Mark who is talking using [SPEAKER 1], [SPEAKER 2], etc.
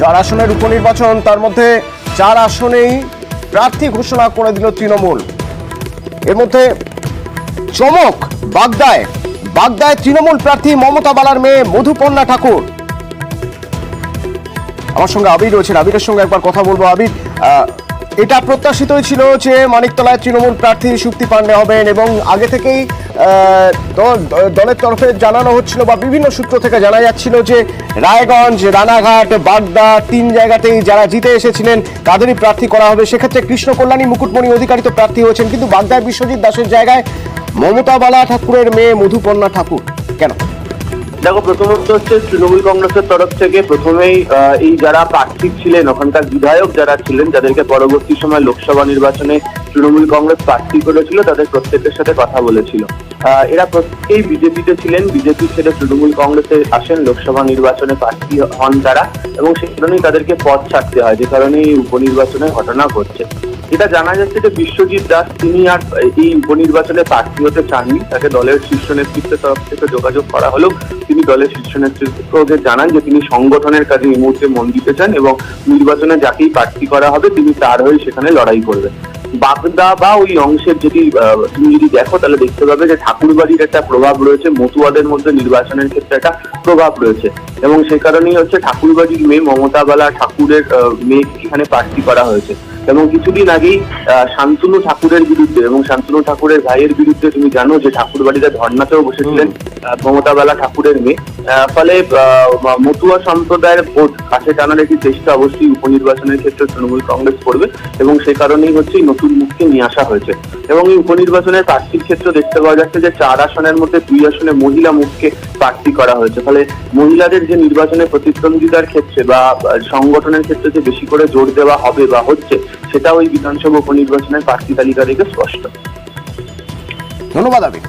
[SPEAKER 1] 4 আসনের উপনির্বাচন, তার মধ্যে 4 আসনেই প্রার্থী ঘোষণা করে দিল তৃণমূল। এর মধ্যে চমক বাগদায় তৃণমূল প্রার্থী মমতা বালার মেয়ে মধুপর্ণা ঠাকুর। আমার সঙ্গে আবির রয়েছেন, আবিরের সঙ্গে একবার কথা বলবো। আবির, এটা প্রত্যাশিতই ছিল যে মানিকতলায় তৃণমূল প্রার্থী সুপ্তি পান্ডে হবেন এবং আগে থেকেই দলের তরফে জানানো হচ্ছিল বা বিভিন্ন সূত্র থেকে জানা যাচ্ছিল যে রায়গঞ্জ, রানাঘাট, বাগদা 3 জায়গাতেই যারা জিতে এসেছিলেন তাদেরই প্রার্থী করা হবে। সেক্ষেত্রে কৃষ্ণ কল্যাণী মুকুটমণি অধিকারী তো প্রার্থী হয়েছেন, কিন্তু বাগদায় বিশ্বজিৎ দাসের জায়গায় মমতা বালা ঠাকুরের মেয়ে মধুপর্ণা ঠাকুর কেন?
[SPEAKER 2] দেখো, প্রথমত হচ্ছে তৃণমূল কংগ্রেসের তরফ থেকে প্রথমেই এই যারা প্রার্থী ছিলেন, ওখানকার বিধায়ক যারা ছিলেন, যাদেরকে পরবর্তী সময় লোকসভা নির্বাচনে তৃণমূল কংগ্রেস প্রার্থী করেছিল, তাদের প্রত্যেকের সাথে কথা বলেছিল। এরা প্রত্যেকেই বিজেপিতে ছিলেন, বিজেপি ছেড়ে তৃণমূল কংগ্রেসে আসেন, লোকসভা নির্বাচনে প্রার্থী হন তারা, এবং সেই কারণেই তাদেরকে পদ ছাড়তে হয়, যে কারণে এই উপনির্বাচনের ঘটনা ঘটছে। যেটা জানা যাচ্ছে যে বিশ্বজিৎ দাস তিনি আর এই উপনির্বাচনে প্রার্থী হতে চাননি। তাকে দলের শীর্ষ নেতৃত্বের তরফ থেকে যোগাযোগ করা হলেও তিনি দলের শীর্ষ নেতৃত্বকে জানান যে তিনি সংগঠনের কাজে এই মুহূর্তে মন দিতে চান এবং নির্বাচনে যাকেই প্রার্থী করা হবে তিনি তার হয়ে সেখানে লড়াই করবেন। বাগদা বা ওই অংশের তুমি যদি দেখো তাহলে দেখতে পাবে যে ঠাকুরবাড়ির একটা প্রভাব রয়েছে, মতুয়াদের মধ্যে নির্বাচনের ক্ষেত্রে একটা প্রভাব রয়েছে, এবং সেই কারণেই হচ্ছে ঠাকুরবাড়ির মেয়ে মমতা বালা ঠাকুরের মেয়েকে এখানে প্রার্থী করা হয়েছে। এবং কিছুদিন আগেই শান্তনু ঠাকুরের বিরুদ্ধে এবং শান্তনু ঠাকুরের ভাইয়ের বিরুদ্ধে তুমি জানো যে ঠাকুরবাড়িতে ধর্নাতেও বসেছিলেন মমতা বালা ঠাকুরের মেয়ে। ফলে মতুয়া সম্প্রদায়ের ভোট কাছে টানার একটি চেষ্টা অবশ্যই উপনির্বাচনের ক্ষেত্রে তৃণমূল কংগ্রেস করবে, এবং সে কারণেই হচ্ছে নতুন মুখকে নিয়ে আসা হয়েছে। এবং এই উপনির্বাচনের প্রার্থীর ক্ষেত্রে দেখতে পাওয়া যাচ্ছে যে 4 আসনের মধ্যে 2 আসনে মহিলা মুখকে প্রার্থী করা হয়েছে। ফলে মহিলাদের যে নির্বাচনে প্রতিদ্বন্দ্বিতার ক্ষেত্রে বা সংগঠনের ক্ষেত্রে যে বেশি করে জোর দেওয়া হবে বা হচ্ছে, সেটা ওই বিধানসভা উপনির্বাচনের প্রার্থী তালিকা থেকে স্পষ্ট।
[SPEAKER 1] ধন্যবাদ আবির।